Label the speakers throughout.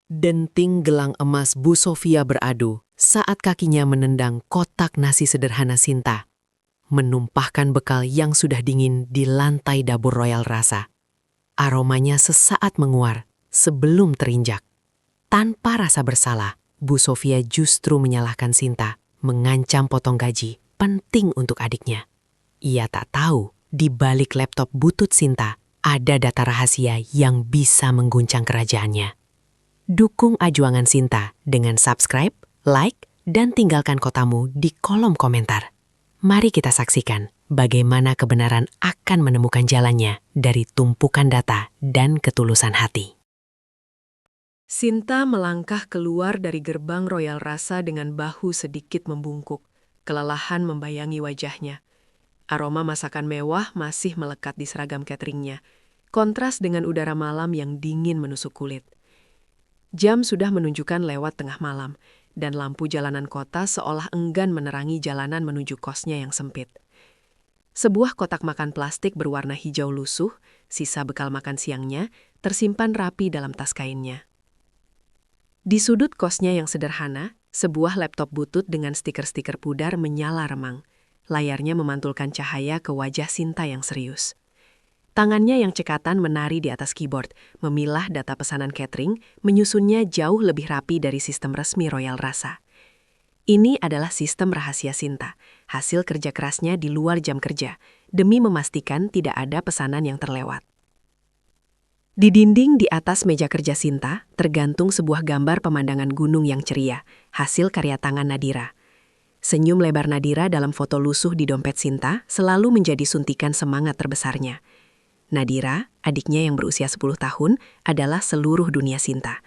Speaker 1: Denting gelang emas Bu Sofia beradu saat kakinya menendang kotak nasi sederhana Sinta, menumpahkan bekal yang sudah dingin di lantai dapur Royal Rasa. Aromanya sesaat menguar sebelum terinjak. Tanpa rasa bersalah, Bu Sofia justru menyalahkan Sinta, mengancam potong gaji penting untuk adiknya. Ia tak tahu, di balik laptop butut Sinta, ada data rahasia yang bisa mengguncang kerajaannya. Dukung ajuangan Sinta dengan subscribe, like, dan tinggalkan kotamu di kolom komentar. Mari kita saksikan bagaimana kebenaran akan menemukan jalannya dari tumpukan data dan ketulusan hati.
Speaker 2: Sinta melangkah keluar dari gerbang Royal Rasa dengan bahu sedikit membungkuk. Kelelahan membayangi wajahnya. Aroma masakan mewah masih melekat di seragam cateringnya, kontras dengan udara malam yang dingin menusuk kulit. Jam sudah menunjukkan lewat tengah malam, dan lampu jalanan kota seolah enggan menerangi jalanan menuju kosnya yang sempit. Sebuah kotak makan plastik berwarna hijau lusuh, sisa bekal makan siangnya, tersimpan rapi dalam tas kainnya. Di sudut kosnya yang sederhana, sebuah laptop butut dengan stiker-stiker pudar menyala remang. Layarnya memantulkan cahaya ke wajah Sinta yang serius. Tangannya yang cekatan menari di atas keyboard, memilah data pesanan catering, menyusunnya jauh lebih rapi dari sistem resmi Royal Rasa. Ini adalah sistem rahasia Sinta, hasil kerja kerasnya di luar jam kerja, demi memastikan tidak ada pesanan yang terlewat. Di dinding di atas meja kerja Sinta, tergantung sebuah gambar pemandangan gunung yang ceria, hasil karya tangan Nadira. Senyum lebar Nadira dalam foto lusuh di dompet Sinta selalu menjadi suntikan semangat terbesarnya. Nadira, adiknya yang berusia 10 tahun, adalah seluruh dunia Sinta.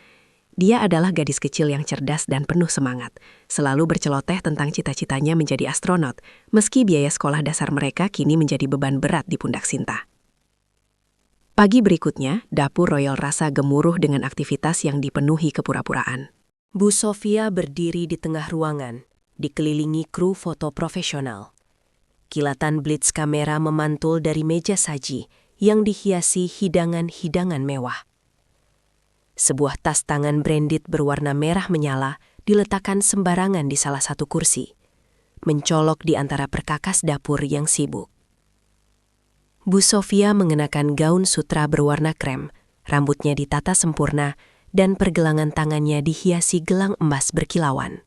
Speaker 2: Dia adalah gadis kecil yang cerdas dan penuh semangat, selalu berceloteh tentang cita-citanya menjadi astronot, meski biaya sekolah dasar mereka kini menjadi beban berat di pundak Sinta. Pagi berikutnya, dapur Royal Rasa gemuruh dengan aktivitas yang dipenuhi kepura-puraan.
Speaker 3: Bu Sofia berdiri di tengah ruangan, dikelilingi kru foto profesional. Kilatan blitz kamera memantul dari meja saji yang dihiasi hidangan-hidangan mewah. Sebuah tas tangan branded berwarna merah menyala diletakkan sembarangan di salah satu kursi, mencolok di antara perkakas dapur yang sibuk. Bu Sofia mengenakan gaun sutra berwarna krem, rambutnya ditata sempurna, dan pergelangan tangannya dihiasi gelang emas berkilauan.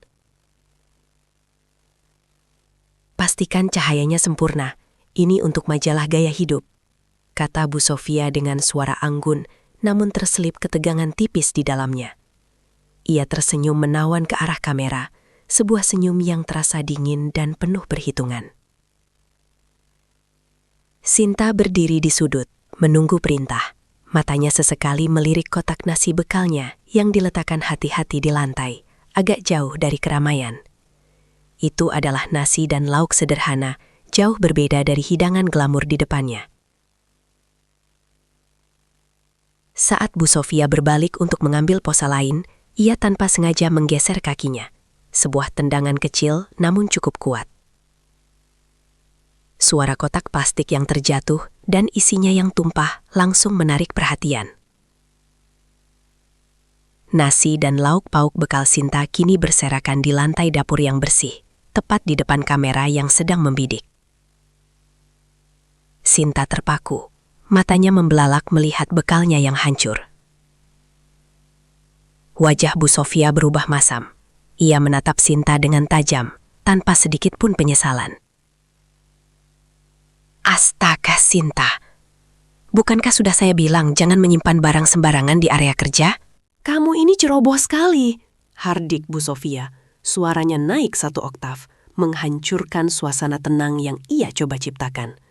Speaker 3: Pastikan cahayanya sempurna, ini untuk majalah gaya hidup, kata Bu Sofia dengan suara anggun, namun terselip ketegangan tipis di dalamnya. Ia tersenyum menawan ke arah kamera, sebuah senyum yang terasa dingin dan penuh perhitungan. Sinta berdiri di sudut, menunggu perintah. Matanya sesekali melirik kotak nasi bekalnya yang diletakkan hati-hati di lantai, agak jauh dari keramaian. Itu adalah nasi dan lauk sederhana, jauh berbeda dari hidangan glamor di depannya. Saat Bu Sofia berbalik untuk mengambil posa lain, ia tanpa sengaja menggeser kakinya. Sebuah tendangan kecil namun cukup kuat. Suara kotak plastik yang terjatuh dan isinya yang tumpah langsung menarik perhatian. Nasi dan lauk pauk bekal Sinta kini berserakan di lantai dapur yang bersih, tepat di depan kamera yang sedang membidik. Sinta terpaku. Matanya membelalak melihat bekalnya yang hancur. Wajah Bu Sofia berubah masam. Ia menatap Sinta dengan tajam, tanpa sedikit pun penyesalan. Astaga Sinta, bukankah sudah saya bilang jangan menyimpan barang sembarangan di area kerja?
Speaker 2: Kamu ini ceroboh sekali, hardik Bu Sofia. Suaranya naik 1 oktav, menghancurkan suasana tenang yang ia coba ciptakan.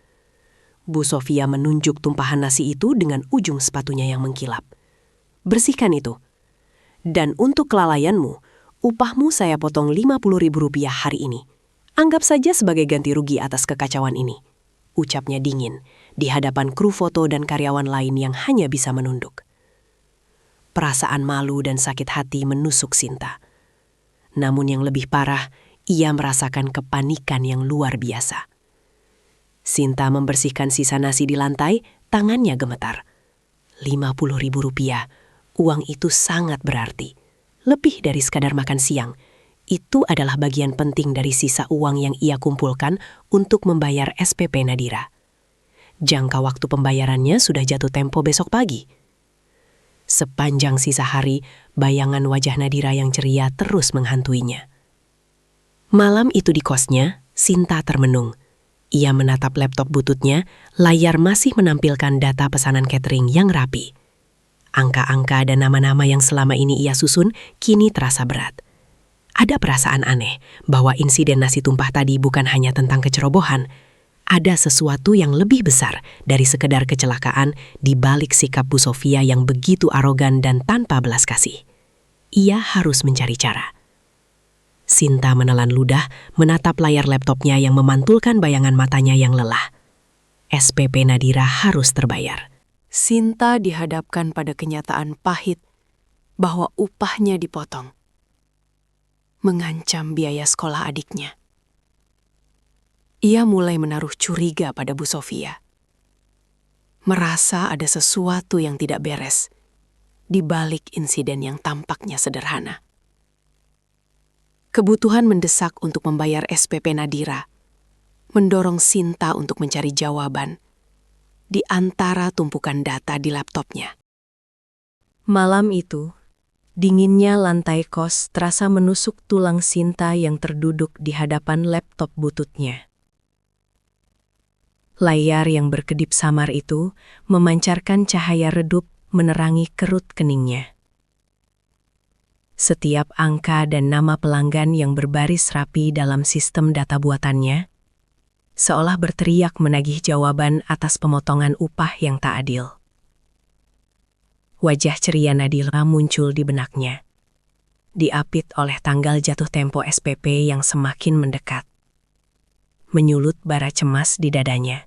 Speaker 2: Bu Sofia menunjuk tumpahan nasi itu dengan ujung sepatunya yang mengkilap. Bersihkan itu. Dan untuk kelalaianmu, upahmu saya potong Rp50.000 hari ini. Anggap saja sebagai ganti rugi atas kekacauan ini. Ucapnya dingin, di hadapan kru foto dan karyawan lain yang hanya bisa menunduk. Perasaan malu dan sakit hati menusuk Sinta. Namun yang lebih parah, ia merasakan kepanikan yang luar biasa. Sinta membersihkan sisa nasi di lantai, tangannya gemetar. Rp50.000
Speaker 3: uang itu sangat berarti. Lebih dari sekadar makan siang, itu adalah bagian penting dari sisa uang yang ia kumpulkan untuk membayar SPP Nadira. Jangka waktu pembayarannya sudah jatuh tempo besok pagi. Sepanjang sisa hari, bayangan wajah Nadira yang ceria terus menghantuinya. Malam itu di kosnya, Sinta termenung. Ia menatap laptop bututnya, layar masih menampilkan data pesanan catering yang rapi. Angka-angka dan nama-nama yang selama ini ia susun kini terasa berat. Ada perasaan aneh bahwa insiden nasi tumpah tadi bukan hanya tentang kecerobohan. Ada sesuatu yang lebih besar dari sekedar kecelakaan di balik sikap Bu Sofia yang begitu arogan dan tanpa belas kasih. Ia harus mencari cara. Sinta menelan ludah, menatap layar laptopnya yang memantulkan bayangan matanya yang lelah. SPP Nadira harus terbayar.
Speaker 2: Sinta dihadapkan pada kenyataan pahit bahwa upahnya dipotong, mengancam biaya sekolah adiknya. Ia mulai menaruh curiga pada Bu Sofia. Merasa ada sesuatu yang tidak beres di balik insiden yang tampaknya sederhana. Kebutuhan mendesak untuk membayar SPP Nadira mendorong Sinta untuk mencari jawaban di antara tumpukan data di laptopnya.
Speaker 3: Malam itu, dinginnya lantai kos terasa menusuk tulang Sinta yang terduduk di hadapan laptop bututnya. Layar yang berkedip samar itu memancarkan cahaya redup menerangi kerut keningnya. Setiap angka dan nama pelanggan yang berbaris rapi dalam sistem data buatannya, seolah berteriak menagih jawaban atas pemotongan upah yang tak adil. Wajah ceria Nadira muncul di benaknya, diapit oleh tanggal jatuh tempo SPP yang semakin mendekat. Menyulut bara cemas di dadanya.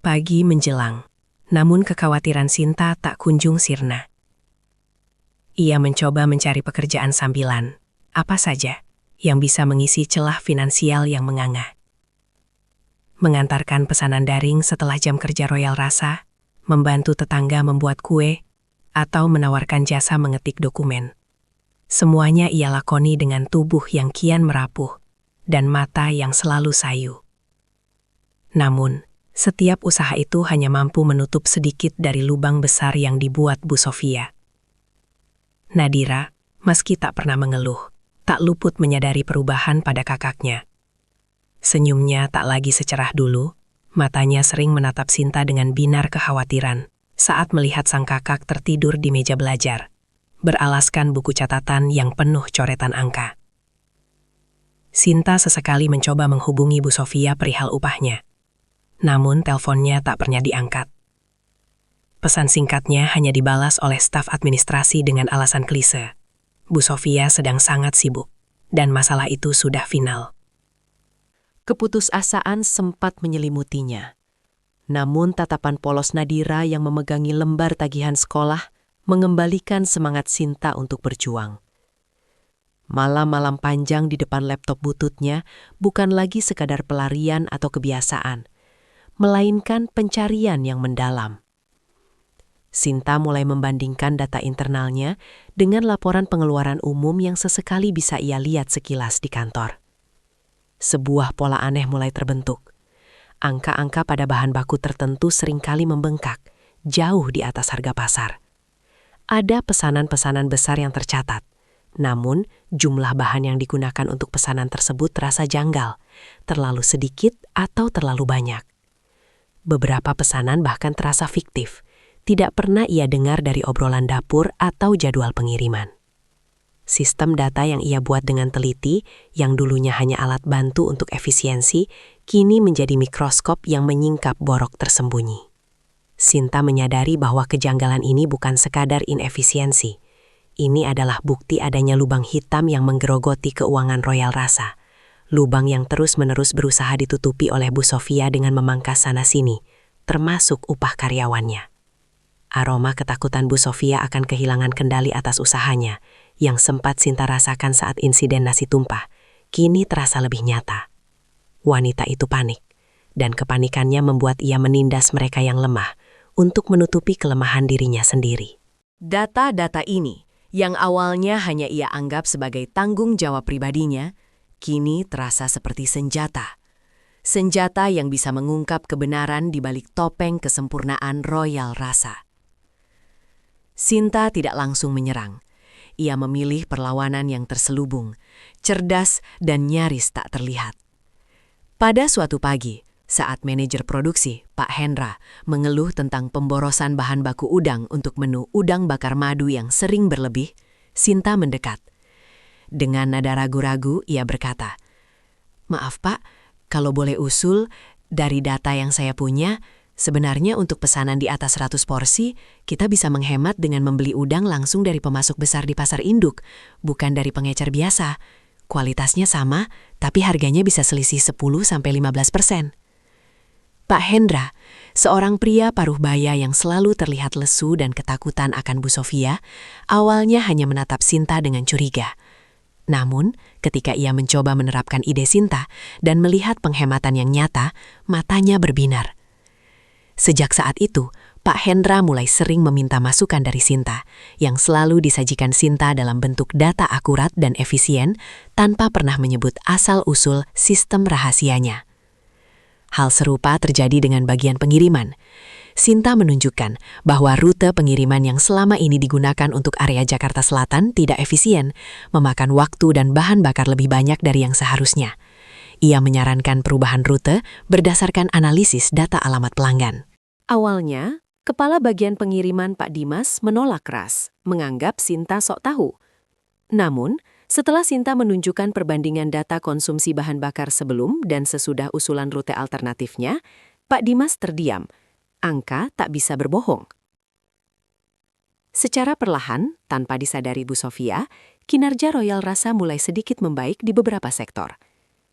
Speaker 3: Pagi menjelang, namun kekhawatiran Sinta tak kunjung sirna. Ia mencoba mencari pekerjaan sambilan, apa saja, yang bisa mengisi celah finansial yang menganga. Mengantarkan pesanan daring setelah jam kerja Royal Rasa, membantu tetangga membuat kue, atau menawarkan jasa mengetik dokumen. Semuanya ia lakoni dengan tubuh yang kian merapuh dan mata yang selalu sayu. Namun, setiap usaha itu hanya mampu menutup sedikit dari lubang besar yang dibuat Bu Sofia. Nadira, meski tak pernah mengeluh, tak luput menyadari perubahan pada kakaknya. Senyumnya tak lagi secerah dulu, matanya sering menatap Sinta dengan binar kekhawatiran saat melihat sang kakak tertidur di meja belajar, beralaskan buku catatan yang penuh coretan angka. Sinta sesekali mencoba menghubungi Bu Sofia perihal upahnya, namun teleponnya tak pernah diangkat. Pesan singkatnya hanya dibalas oleh staf administrasi dengan alasan klise. Bu Sofia sedang sangat sibuk, dan masalah itu sudah final.
Speaker 1: Keputusasaan sempat menyelimutinya. Namun tatapan polos Nadira yang memegangi lembar tagihan sekolah mengembalikan semangat Sinta untuk berjuang. Malam-malam panjang di depan laptop bututnya bukan lagi sekadar pelarian atau kebiasaan, melainkan pencarian yang mendalam. Sinta mulai membandingkan data internalnya dengan laporan pengeluaran umum yang sesekali bisa ia lihat sekilas di kantor. Sebuah pola aneh mulai terbentuk. Angka-angka pada bahan baku tertentu seringkali membengkak, jauh di atas harga pasar. Ada pesanan-pesanan besar yang tercatat, namun jumlah bahan yang digunakan untuk pesanan tersebut terasa janggal, terlalu sedikit atau terlalu banyak. Beberapa pesanan bahkan terasa fiktif, tidak pernah ia dengar dari obrolan dapur atau jadwal pengiriman. Sistem data yang ia buat dengan teliti, yang dulunya hanya alat bantu untuk efisiensi, kini menjadi mikroskop yang menyingkap borok tersembunyi. Sinta menyadari bahwa kejanggalan ini bukan sekadar inefisiensi. Ini adalah bukti adanya lubang hitam yang menggerogoti keuangan Royal Rasa. Lubang yang terus-menerus berusaha ditutupi oleh Bu Sofia dengan memangkas sana-sini, termasuk upah karyawannya. Aroma ketakutan Bu Sofia akan kehilangan kendali atas usahanya, yang sempat Sinta rasakan saat insiden nasi tumpah, kini terasa lebih nyata. Wanita itu panik, dan kepanikannya membuat ia menindas mereka yang lemah,
Speaker 3: untuk menutupi kelemahan dirinya sendiri.
Speaker 2: Data-data ini, yang awalnya hanya ia anggap sebagai tanggung jawab pribadinya, kini terasa seperti senjata. Senjata yang bisa mengungkap kebenaran di balik topeng kesempurnaan royal rasa. Sinta tidak langsung menyerang. Ia memilih perlawanan yang terselubung, cerdas dan nyaris tak terlihat. Pada suatu pagi, saat manajer produksi, Pak Hendra, mengeluh tentang pemborosan bahan baku udang untuk menu udang bakar madu yang sering berlebih, Sinta mendekat. Dengan nada ragu-ragu, ia berkata, "Maaf Pak, kalau boleh usul, dari data yang saya punya, sebenarnya untuk pesanan di atas 100 porsi, kita bisa menghemat dengan membeli udang langsung dari pemasok besar di pasar induk, bukan dari pengecer biasa. Kualitasnya sama, tapi harganya bisa selisih 10–15%. Pak Hendra, seorang pria paruh baya yang selalu terlihat lesu dan ketakutan akan Bu Sofia, awalnya hanya menatap Sinta dengan curiga. Namun, ketika ia mencoba menerapkan ide Sinta dan melihat penghematan yang nyata, matanya berbinar. Sejak saat itu, Pak Hendra mulai sering meminta masukan dari Sinta, yang selalu disajikan Sinta dalam bentuk data akurat dan efisien tanpa pernah menyebut asal-usul sistem rahasianya. Hal serupa terjadi dengan bagian pengiriman. Sinta menunjukkan bahwa rute pengiriman yang selama ini digunakan untuk area Jakarta Selatan tidak efisien, memakan waktu dan bahan bakar lebih banyak dari yang seharusnya. Ia menyarankan perubahan rute berdasarkan analisis data alamat pelanggan.
Speaker 3: Awalnya, kepala bagian pengiriman Pak Dimas menolak keras, menganggap Sinta sok tahu. Namun, setelah Sinta menunjukkan perbandingan data konsumsi bahan bakar sebelum dan sesudah usulan rute alternatifnya, Pak Dimas terdiam. Angka tak bisa berbohong. Secara perlahan, tanpa disadari Bu Sofia, kinerja Royal Rasa mulai sedikit membaik di beberapa sektor.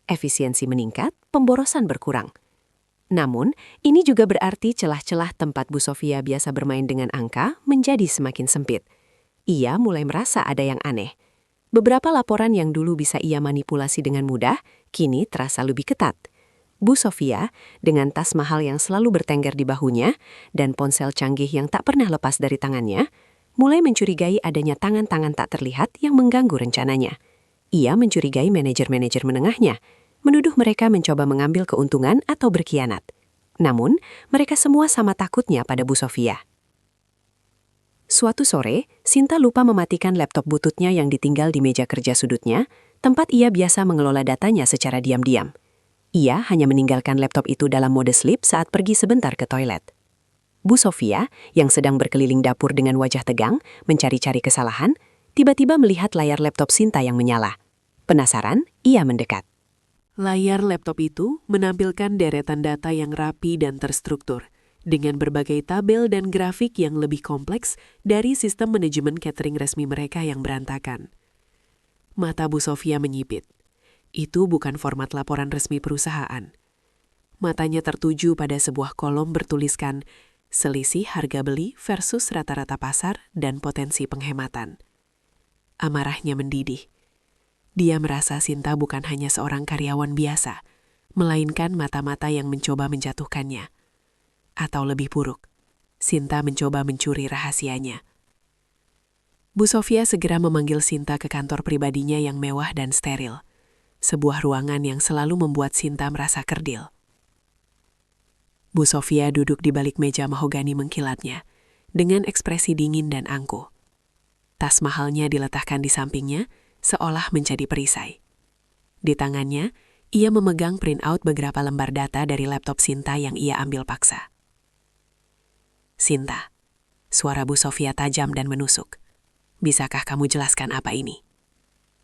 Speaker 3: Efisiensi meningkat, pemborosan berkurang. Namun, ini juga berarti celah-celah tempat Bu Sofia biasa bermain dengan angka menjadi semakin sempit. Ia mulai merasa ada yang aneh. Beberapa laporan yang dulu bisa ia manipulasi dengan mudah, kini terasa lebih ketat. Bu Sofia, dengan tas mahal yang selalu bertengger di bahunya dan ponsel canggih yang tak pernah lepas dari tangannya, mulai mencurigai adanya tangan-tangan tak terlihat yang mengganggu rencananya. Ia mencurigai manajer-manajer menengahnya, menuduh mereka mencoba mengambil keuntungan atau berkhianat. Namun, mereka semua sama takutnya pada Bu Sofia. Suatu sore, Sinta lupa mematikan laptop bututnya yang ditinggal di meja kerja sudutnya, tempat ia biasa mengelola datanya secara diam-diam. Ia hanya meninggalkan laptop itu dalam mode sleep saat pergi sebentar ke toilet. Bu Sofia, yang sedang berkeliling dapur dengan wajah tegang, mencari-cari kesalahan, tiba-tiba melihat layar laptop Sinta yang menyala. Penasaran, ia mendekat.
Speaker 2: Layar laptop itu menampilkan deretan data yang rapi dan terstruktur, dengan berbagai tabel dan grafik yang lebih kompleks dari sistem manajemen catering resmi mereka yang berantakan. Mata Bu Sofia menyipit. Itu bukan format laporan resmi perusahaan. Matanya tertuju pada sebuah kolom bertuliskan selisih harga beli versus rata-rata pasar dan potensi penghematan. Amarahnya mendidih. Dia merasa Sinta bukan hanya seorang karyawan biasa, melainkan mata-mata yang mencoba menjatuhkannya. Atau lebih buruk, Sinta mencoba mencuri rahasianya. Bu Sofia segera memanggil Sinta ke kantor pribadinya yang mewah dan steril. Sebuah ruangan yang selalu membuat Sinta merasa kerdil. Bu Sofia duduk di balik meja mahogani mengkilatnya, dengan ekspresi dingin dan angkuh. Tas mahalnya diletakkan di sampingnya, seolah menjadi perisai. Di tangannya, ia memegang print-out beberapa lembar data dari laptop Sinta yang ia ambil paksa. "Sinta," suara Bu Sofia tajam dan menusuk. "Bisakah kamu jelaskan apa ini?"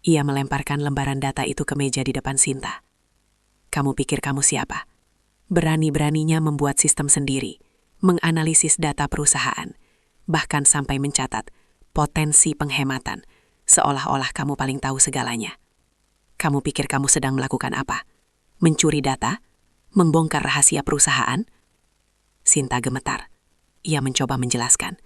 Speaker 2: Ia melemparkan lembaran data itu ke meja di depan Sinta. "Kamu pikir kamu siapa? Berani-beraninya membuat sistem sendiri, menganalisis data perusahaan, bahkan sampai mencatat potensi penghematan, seolah-olah kamu paling tahu segalanya. Kamu pikir kamu sedang melakukan apa? Mencuri data? Membongkar rahasia perusahaan?" Sinta gemetar. Ia mencoba menjelaskan.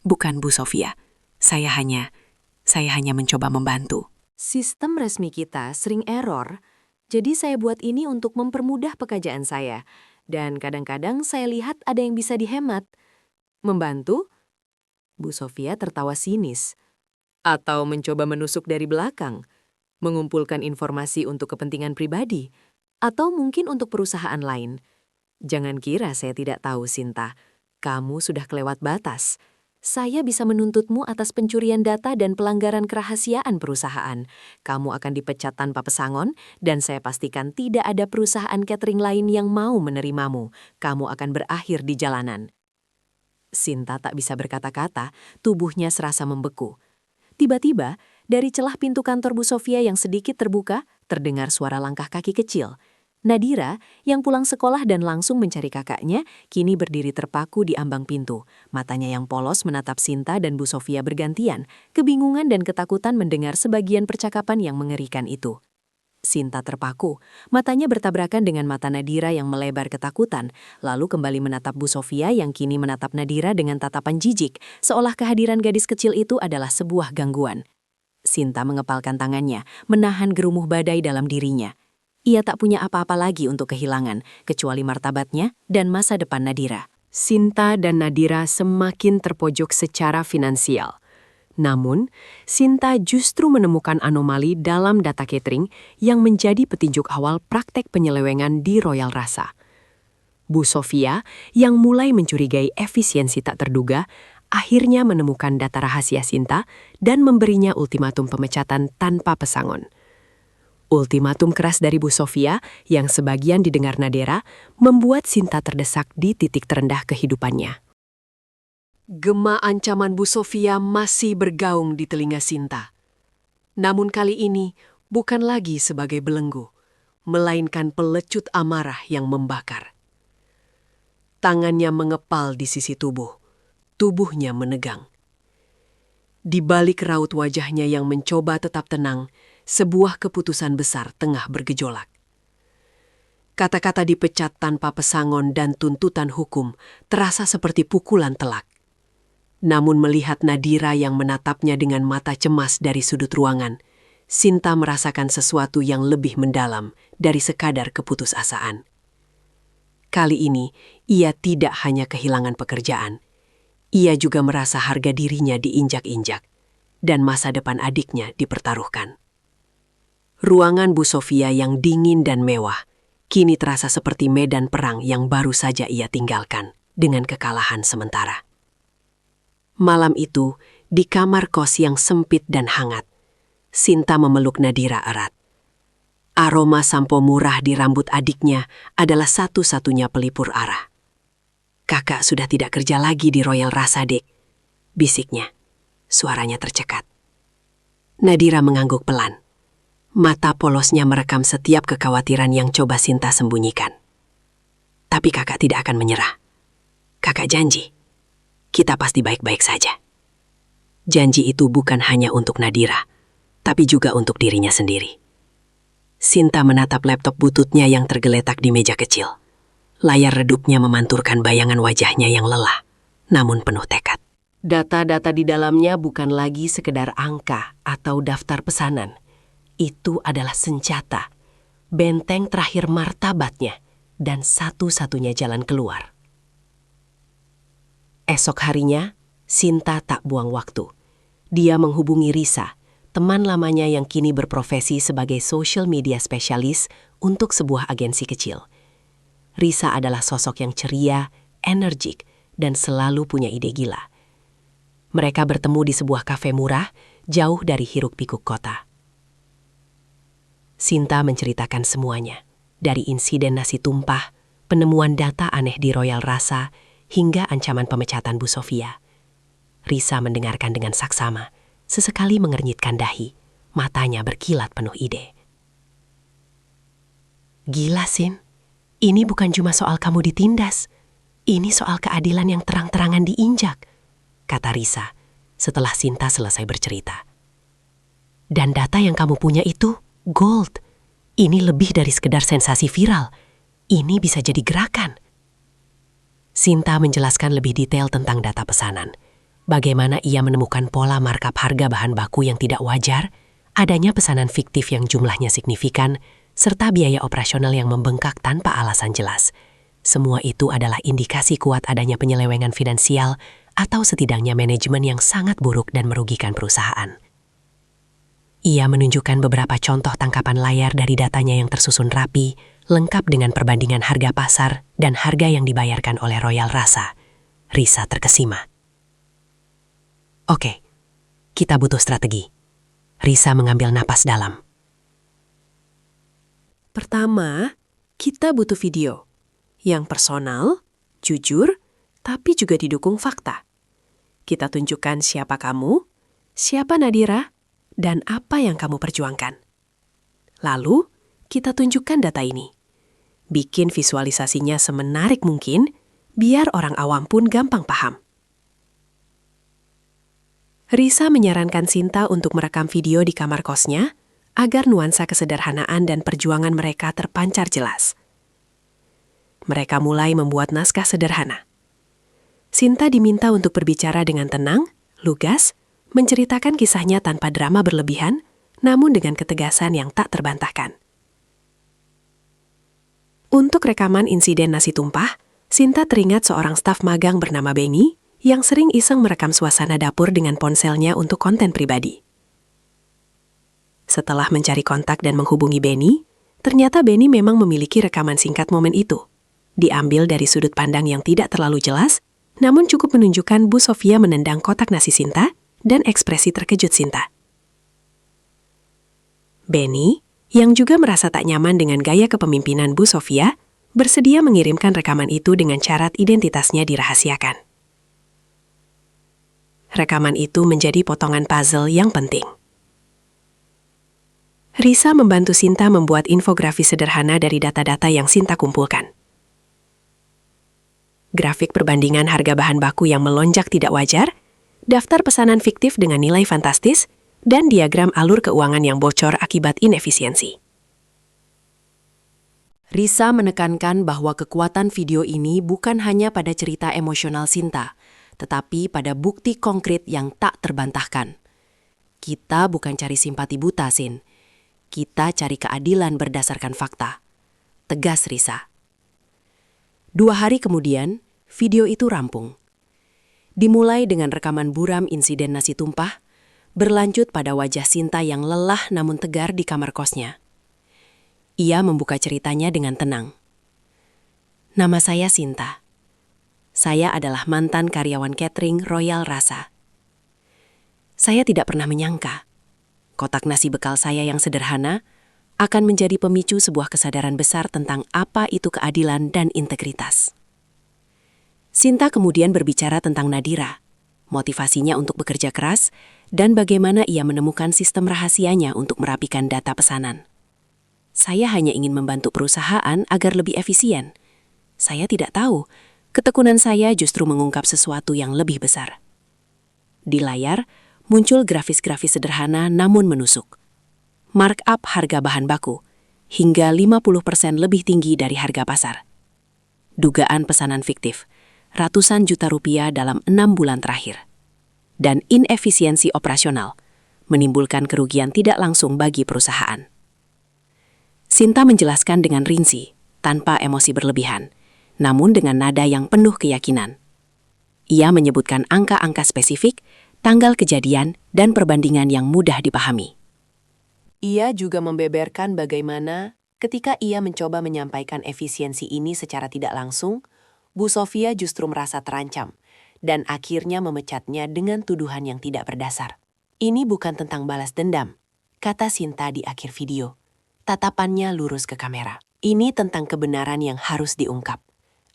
Speaker 2: "Bukan Bu Sofia, saya hanya mencoba membantu."
Speaker 3: Sistem resmi kita sering error, jadi saya buat ini untuk mempermudah pekerjaan saya. Dan kadang-kadang saya lihat ada yang bisa dihemat.
Speaker 2: Membantu? Bu Sofia tertawa sinis. Atau mencoba menusuk dari belakang, mengumpulkan informasi untuk kepentingan pribadi, atau mungkin untuk perusahaan lain. Jangan kira saya tidak tahu, Sinta. Kamu sudah kelewat batas. Saya bisa menuntutmu atas pencurian data dan pelanggaran kerahasiaan perusahaan. Kamu akan dipecat tanpa pesangon, dan saya pastikan tidak ada perusahaan catering lain yang mau menerimamu. Kamu akan berakhir di jalanan. Sinta tak bisa berkata-kata, tubuhnya serasa membeku. Tiba-tiba, dari celah pintu kantor Bu Sofia yang sedikit terbuka, terdengar suara langkah kaki kecil. Nadira, yang pulang sekolah dan langsung mencari kakaknya, kini berdiri terpaku di ambang pintu. Matanya yang polos menatap Sinta dan Bu Sofia bergantian, kebingungan dan ketakutan mendengar sebagian percakapan yang mengerikan itu. Sinta terpaku, matanya bertabrakan dengan mata Nadira yang melebar ketakutan, lalu kembali menatap Bu Sofia yang kini menatap Nadira dengan tatapan jijik, seolah kehadiran gadis kecil itu adalah sebuah gangguan. Sinta mengepalkan tangannya, menahan gerumuh badai dalam dirinya. Ia tak punya apa-apa lagi untuk kehilangan, kecuali martabatnya dan masa depan Nadira. Sinta dan Nadira semakin terpojok secara finansial. Namun, Sinta justru menemukan anomali dalam data catering yang menjadi petunjuk awal praktek penyelewengan di Royal Rasa. Bu Sofia, yang mulai mencurigai efisiensi tak terduga, akhirnya menemukan data rahasia Sinta dan memberinya ultimatum pemecatan tanpa pesangon. Ultimatum keras dari Bu Sofia, yang sebagian didengar Nadira, membuat Sinta terdesak di titik terendah kehidupannya. Gema ancaman Bu Sofia masih bergaung di telinga Sinta. Namun kali ini bukan lagi sebagai belenggu, melainkan pelecut amarah yang membakar. Tangannya mengepal di sisi tubuh, tubuhnya menegang. Di balik raut wajahnya yang mencoba tetap tenang, sebuah keputusan besar tengah bergejolak. Kata-kata dipecat tanpa pesangon dan tuntutan hukum terasa seperti pukulan telak. Namun melihat Nadira yang menatapnya dengan mata cemas dari sudut ruangan, Sinta merasakan sesuatu yang lebih mendalam dari sekadar keputusasaan. Kali ini, ia tidak hanya kehilangan pekerjaan. Ia juga merasa harga dirinya diinjak-injak, dan masa depan adiknya dipertaruhkan. Ruangan Bu Sofia yang dingin dan mewah, kini terasa seperti medan perang yang baru saja ia tinggalkan dengan kekalahan sementara. Malam itu, di kamar kos yang sempit dan hangat, Sinta memeluk Nadira erat. Aroma sampo murah di rambut adiknya adalah satu-satunya pelipur arah. "Kakak sudah tidak kerja lagi di Royal Rasa, Dek," bisiknya. Suaranya tercekat. Nadira mengangguk pelan. Mata polosnya merekam setiap kekhawatiran yang coba Sinta sembunyikan. "Tapi kakak tidak akan menyerah. Kakak janji, kita pasti baik-baik saja." Janji itu bukan hanya untuk Nadira, tapi juga untuk dirinya sendiri. Sinta menatap laptop bututnya yang tergeletak di meja kecil. Layar redupnya memanturkan bayangan wajahnya yang lelah, namun penuh tekad. Data-data di dalamnya bukan lagi sekedar angka atau daftar pesanan. Itu adalah senjata, benteng terakhir martabatnya, dan satu-satunya jalan keluar. Esok harinya, Sinta tak buang waktu. Dia menghubungi Risa, teman lamanya yang kini berprofesi sebagai social media spesialis untuk sebuah agensi kecil. Risa adalah sosok yang ceria, energik, dan selalu punya ide gila. Mereka bertemu di sebuah kafe murah, jauh dari hiruk-pikuk kota. Sinta menceritakan semuanya, dari insiden nasi tumpah, penemuan data aneh di Royal Rasa, hingga ancaman pemecatan Bu Sofia. Risa mendengarkan dengan saksama, sesekali mengernyitkan dahi, matanya berkilat penuh ide. "Gila, Sin. Ini bukan cuma soal kamu ditindas. Ini soal keadilan yang terang-terangan diinjak," kata Risa setelah Sinta selesai bercerita. "Dan data yang kamu punya itu gold. Ini lebih dari sekedar sensasi viral. Ini bisa jadi gerakan." Sinta menjelaskan lebih detail tentang data pesanan. Bagaimana ia menemukan pola markup harga bahan baku yang tidak wajar, adanya pesanan fiktif yang jumlahnya signifikan, serta biaya operasional yang membengkak tanpa alasan jelas.
Speaker 3: Semua itu adalah indikasi kuat adanya penyelewengan finansial atau setidaknya manajemen yang sangat buruk dan merugikan perusahaan. Ia menunjukkan beberapa contoh tangkapan layar dari datanya yang tersusun rapi, lengkap dengan perbandingan harga pasar dan harga yang dibayarkan oleh Royal Rasa. Risa terkesima. Oke, kita butuh strategi. Risa mengambil napas dalam.
Speaker 2: Pertama, kita butuh video yang personal, jujur, tapi juga didukung fakta. Kita tunjukkan siapa kamu, siapa Nadira, dan apa yang kamu perjuangkan. Lalu, kita tunjukkan data ini. Bikin visualisasinya semenarik mungkin, biar orang awam pun gampang paham. Risa menyarankan Sinta untuk merekam video di kamar kosnya, agar nuansa kesederhanaan dan perjuangan mereka terpancar jelas. Mereka mulai membuat naskah sederhana. Sinta diminta untuk berbicara dengan tenang, lugas, menceritakan kisahnya tanpa drama berlebihan, namun dengan ketegasan yang tak terbantahkan. Untuk rekaman insiden nasi tumpah, Sinta teringat seorang staf magang bernama Benny yang sering iseng merekam suasana dapur dengan ponselnya untuk konten pribadi. Setelah mencari kontak dan menghubungi Benny, ternyata Benny memang memiliki rekaman singkat momen itu. Diambil dari sudut pandang yang tidak terlalu jelas, namun cukup menunjukkan Bu Sofia menendang kotak nasi Sinta dan ekspresi terkejut Sinta. Benny, yang juga merasa tak nyaman dengan gaya kepemimpinan Bu Sofia, bersedia mengirimkan rekaman itu dengan syarat identitasnya dirahasiakan. Rekaman itu menjadi potongan puzzle yang penting. Risa membantu Sinta membuat infografis sederhana dari data-data yang Sinta kumpulkan. Grafik perbandingan harga bahan baku yang melonjak tidak wajar, daftar pesanan fiktif dengan nilai fantastis, dan diagram alur keuangan yang bocor akibat inefisiensi.
Speaker 3: Risa menekankan bahwa kekuatan video ini bukan hanya pada cerita emosional Sinta, tetapi pada bukti konkret yang tak terbantahkan. Kita bukan cari simpati buta, Sin. Kita cari keadilan berdasarkan fakta. Tegas Risa. 2 hari kemudian, video itu rampung. Dimulai dengan rekaman buram insiden nasi tumpah, berlanjut pada wajah Sinta yang lelah namun tegar di kamar kosnya. Ia membuka ceritanya dengan tenang. Nama saya Sinta. Saya adalah mantan karyawan catering Royal Rasa. Saya tidak pernah menyangka kotak nasi bekal saya yang sederhana akan menjadi pemicu sebuah kesadaran besar tentang apa itu keadilan dan integritas. Sinta kemudian berbicara tentang Nadira, motivasinya untuk bekerja keras, dan bagaimana ia menemukan sistem rahasianya untuk merapikan data pesanan. Saya hanya ingin membantu perusahaan agar lebih efisien. Saya tidak tahu, ketekunan saya justru mengungkap sesuatu yang lebih besar. Di layar, muncul grafis-grafis sederhana namun menusuk. Markup harga bahan baku, hingga 50% lebih tinggi dari harga pasar. Dugaan pesanan fiktif, ratusan juta rupiah dalam 6 bulan terakhir. Dan inefisiensi operasional, menimbulkan kerugian tidak langsung bagi perusahaan. Sinta menjelaskan dengan rinci, tanpa emosi berlebihan, namun dengan nada yang penuh keyakinan. Ia menyebutkan angka-angka spesifik, tanggal kejadian, dan perbandingan yang mudah dipahami. Ia juga membeberkan bagaimana ketika ia mencoba menyampaikan efisiensi ini secara tidak langsung, Bu Sofia justru merasa terancam dan akhirnya memecatnya dengan tuduhan yang tidak berdasar. Ini bukan tentang balas dendam, kata Sinta di akhir video. Tatapannya lurus ke kamera. Ini tentang kebenaran yang harus diungkap,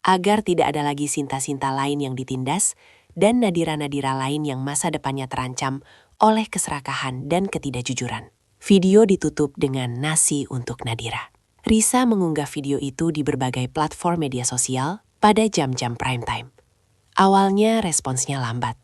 Speaker 3: agar tidak ada lagi Sinta-Sinta lain yang ditindas dan Nadira-Nadira lain yang masa depannya terancam oleh keserakahan dan ketidakjujuran. Video ditutup dengan nasi untuk Nadira. Risa mengunggah video itu di berbagai platform media sosial pada jam-jam prime time. Awalnya responsnya lambat.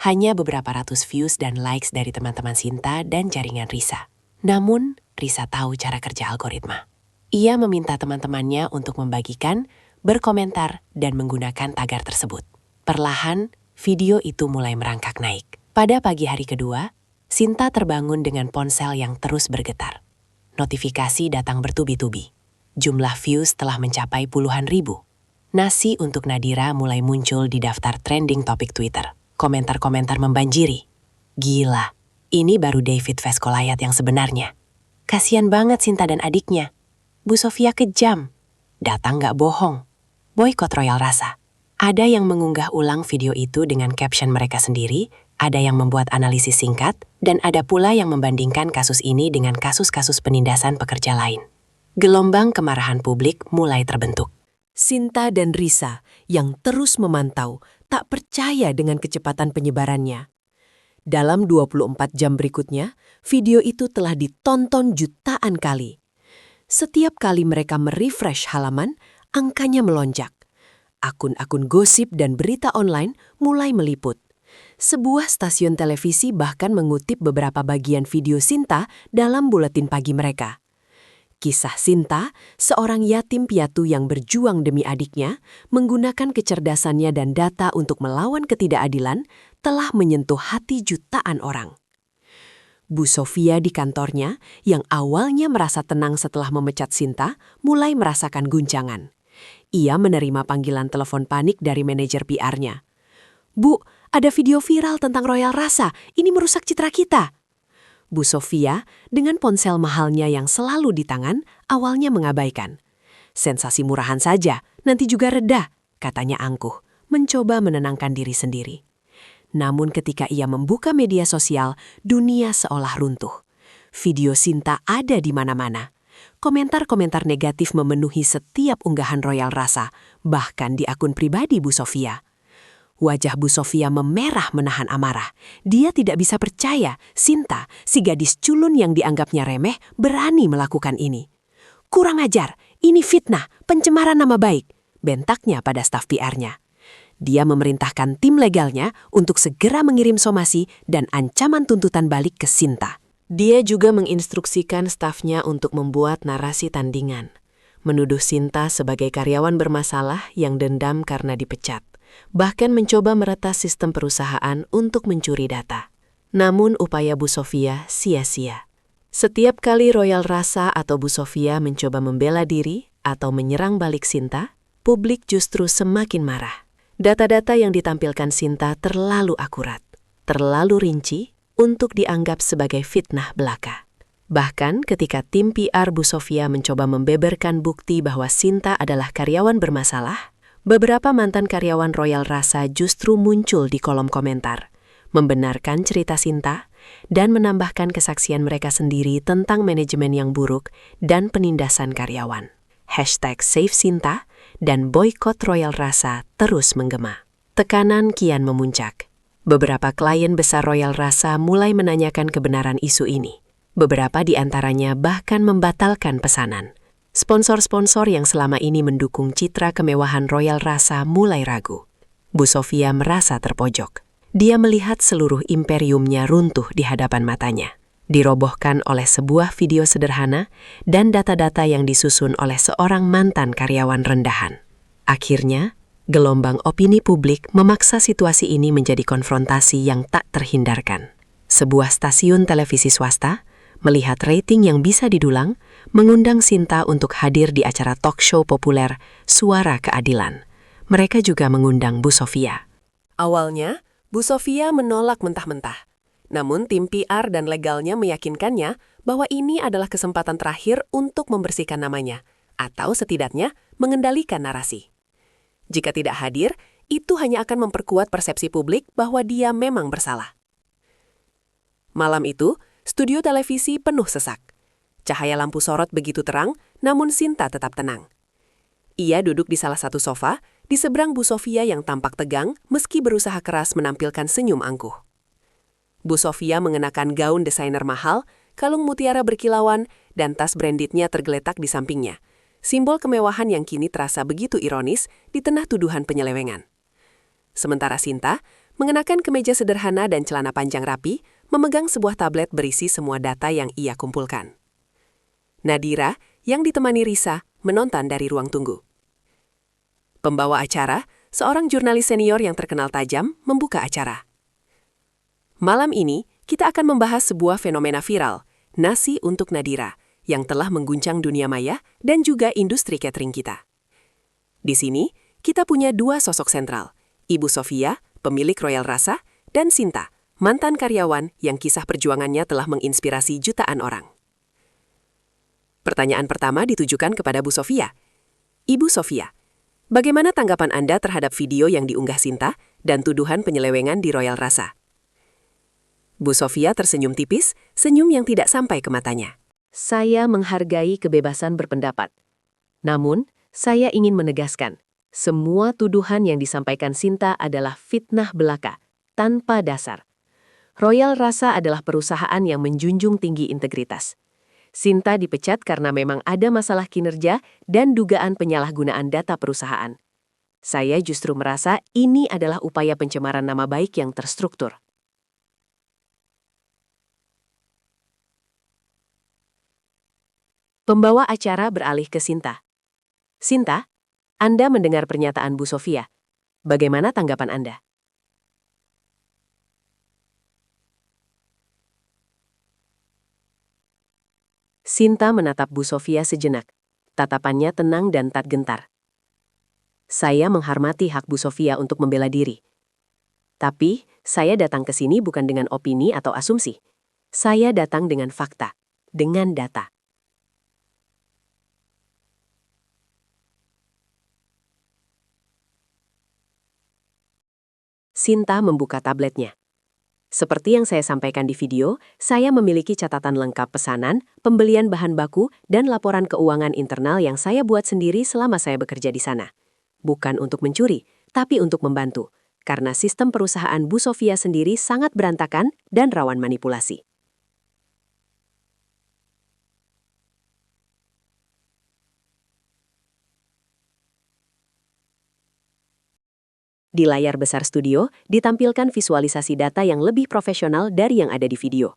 Speaker 3: Hanya beberapa ratus views dan likes dari teman-teman Sinta dan jaringan Risa. Namun, Risa tahu cara kerja algoritma. Ia meminta teman-temannya untuk membagikan, berkomentar, dan menggunakan tagar tersebut. Perlahan, video itu mulai merangkak naik. Pada pagi hari kedua, Sinta terbangun dengan ponsel yang terus bergetar. Notifikasi datang bertubi-tubi. Jumlah views telah mencapai puluhan ribu. Nasi untuk Nadira mulai muncul di daftar trending topik Twitter. Komentar-komentar membanjiri. Gila, ini baru David Veskolayat yang sebenarnya. Kasian banget Sinta dan adiknya. Bu Sofia kejam. Data nggak bohong. Boykot Royal Rasa. Ada yang mengunggah ulang video itu dengan caption mereka sendiri, ada yang membuat analisis singkat, dan ada pula yang membandingkan kasus ini dengan kasus-kasus penindasan pekerja lain. Gelombang kemarahan publik mulai terbentuk.
Speaker 2: Sinta dan Risa yang terus memantau tak percaya dengan kecepatan penyebarannya. Dalam 24 jam berikutnya, video itu telah ditonton jutaan kali. Setiap kali mereka merefresh halaman, angkanya melonjak. Akun-akun gosip dan berita online mulai meliput. Sebuah stasiun televisi bahkan mengutip beberapa bagian video Sinta dalam buletin pagi mereka. Kisah Sinta, seorang yatim piatu yang berjuang demi adiknya, menggunakan kecerdasannya dan data untuk melawan ketidakadilan, telah menyentuh hati jutaan orang. Bu Sofia di kantornya, yang awalnya merasa tenang setelah memecat Sinta, mulai merasakan guncangan. Ia menerima panggilan telepon panik dari manajer PR-nya. "Bu, ada video viral tentang Royal Rasa, ini merusak citra kita." Bu Sofia, dengan ponsel mahalnya yang selalu di tangan, awalnya mengabaikan. "Sensasi murahan saja, nanti juga reda," katanya angkuh, mencoba menenangkan diri sendiri. Namun ketika ia membuka media sosial, dunia seolah runtuh. Video Sinta ada di mana-mana. Komentar-komentar negatif memenuhi setiap unggahan Royal Rasa, bahkan di akun pribadi Bu Sofia. Wajah Bu Sofia memerah menahan amarah. Dia tidak bisa percaya Sinta, si gadis culun yang dianggapnya remeh, berani melakukan ini. "Kurang ajar, ini fitnah, pencemaran nama baik," bentaknya pada staf PR-nya. Dia memerintahkan tim legalnya untuk segera mengirim somasi dan ancaman tuntutan balik ke Sinta. Dia juga menginstruksikan stafnya untuk membuat narasi tandingan, menuduh Sinta sebagai karyawan bermasalah yang dendam karena dipecat, bahkan mencoba meretas sistem perusahaan untuk mencuri data. Namun upaya Bu Sofia sia-sia. Setiap kali Royal Rasa atau Bu Sofia mencoba membela diri atau menyerang balik Sinta, publik justru semakin marah. Data-data yang ditampilkan Sinta terlalu akurat, terlalu rinci, untuk dianggap sebagai fitnah belaka. Bahkan ketika tim PR Bu Sofia mencoba membeberkan bukti bahwa Sinta adalah karyawan bermasalah, beberapa mantan karyawan Royal Rasa justru muncul di kolom komentar, membenarkan cerita Sinta, dan menambahkan kesaksian mereka sendiri tentang manajemen yang buruk dan penindasan karyawan. #SaveSinta dan boykot Royal Rasa terus menggema. Tekanan kian memuncak. Beberapa klien besar Royal Rasa mulai menanyakan kebenaran isu ini. Beberapa di antaranya bahkan membatalkan pesanan. Sponsor-sponsor yang selama ini mendukung citra kemewahan Royal Rasa mulai ragu. Bu Sofia merasa terpojok. Dia melihat seluruh imperiumnya runtuh di hadapan matanya, dirobohkan oleh sebuah video sederhana dan data-data yang disusun oleh seorang mantan karyawan rendahan. Akhirnya, gelombang opini publik memaksa situasi ini menjadi konfrontasi yang tak terhindarkan. Sebuah stasiun televisi swasta, melihat rating yang bisa didulang, mengundang Sinta untuk hadir di acara talk show populer Suara Keadilan. Mereka juga mengundang Bu Sofia. Awalnya, Bu Sofia menolak mentah-mentah. Namun tim PR dan legalnya meyakinkannya bahwa ini adalah kesempatan terakhir untuk membersihkan namanya, atau setidaknya mengendalikan narasi. Jika tidak hadir, itu hanya akan memperkuat persepsi publik bahwa dia memang bersalah. Malam itu, studio televisi penuh sesak. Cahaya lampu sorot begitu terang, namun Sinta tetap tenang. Ia duduk di salah satu sofa, di seberang Bu Sofia yang tampak tegang meski berusaha keras menampilkan senyum angkuh. Bu Sofia mengenakan gaun desainer mahal, kalung mutiara berkilauan, dan tas brandednya tergeletak di sampingnya. Simbol kemewahan yang kini terasa begitu ironis di tengah tuduhan penyelewengan. Sementara Sinta, mengenakan kemeja sederhana dan celana panjang rapi, memegang sebuah tablet berisi semua data yang ia kumpulkan. Nadira, yang ditemani Risa, menonton dari ruang tunggu. Pembawa acara, seorang jurnalis senior yang terkenal tajam, membuka acara. Malam ini, kita akan membahas sebuah fenomena viral, nasi untuk Nadira, yang telah mengguncang dunia maya dan juga industri catering kita. Di sini,
Speaker 1: kita punya dua sosok sentral, Ibu Sofia, pemilik Royal Rasa, dan Sinta, mantan karyawan yang kisah perjuangannya telah menginspirasi jutaan orang. Pertanyaan pertama ditujukan kepada Bu Sofia. Ibu Sofia, bagaimana tanggapan Anda terhadap video yang diunggah Sinta dan tuduhan penyelewengan di Royal Rasa? Bu Sofia tersenyum tipis, senyum yang tidak sampai ke matanya.
Speaker 3: Saya menghargai kebebasan berpendapat. Namun, saya ingin menegaskan, semua tuduhan yang disampaikan Sinta adalah fitnah belaka, tanpa dasar. Royal Rasa adalah perusahaan yang menjunjung tinggi integritas. Sinta dipecat karena memang ada masalah kinerja dan dugaan penyalahgunaan data perusahaan. Saya justru merasa ini adalah upaya pencemaran nama baik yang terstruktur. Pembawa acara beralih ke Sinta. Sinta, Anda mendengar pernyataan Bu Sofia. Bagaimana tanggapan Anda? Sinta menatap Bu Sofia sejenak. Tatapannya tenang dan tak gentar. Saya menghormati hak Bu Sofia untuk membela diri. Tapi, saya datang ke sini bukan dengan opini atau asumsi. Saya datang dengan fakta, dengan data. Sinta membuka tabletnya. Seperti yang saya sampaikan di video, saya memiliki catatan lengkap pesanan, pembelian bahan baku, dan laporan keuangan internal yang saya buat sendiri selama saya bekerja di sana. Bukan untuk mencuri, tapi untuk membantu, karena sistem perusahaan Bu Sofia sendiri sangat berantakan dan rawan manipulasi. Di layar besar studio, ditampilkan visualisasi data yang lebih profesional dari yang ada di video.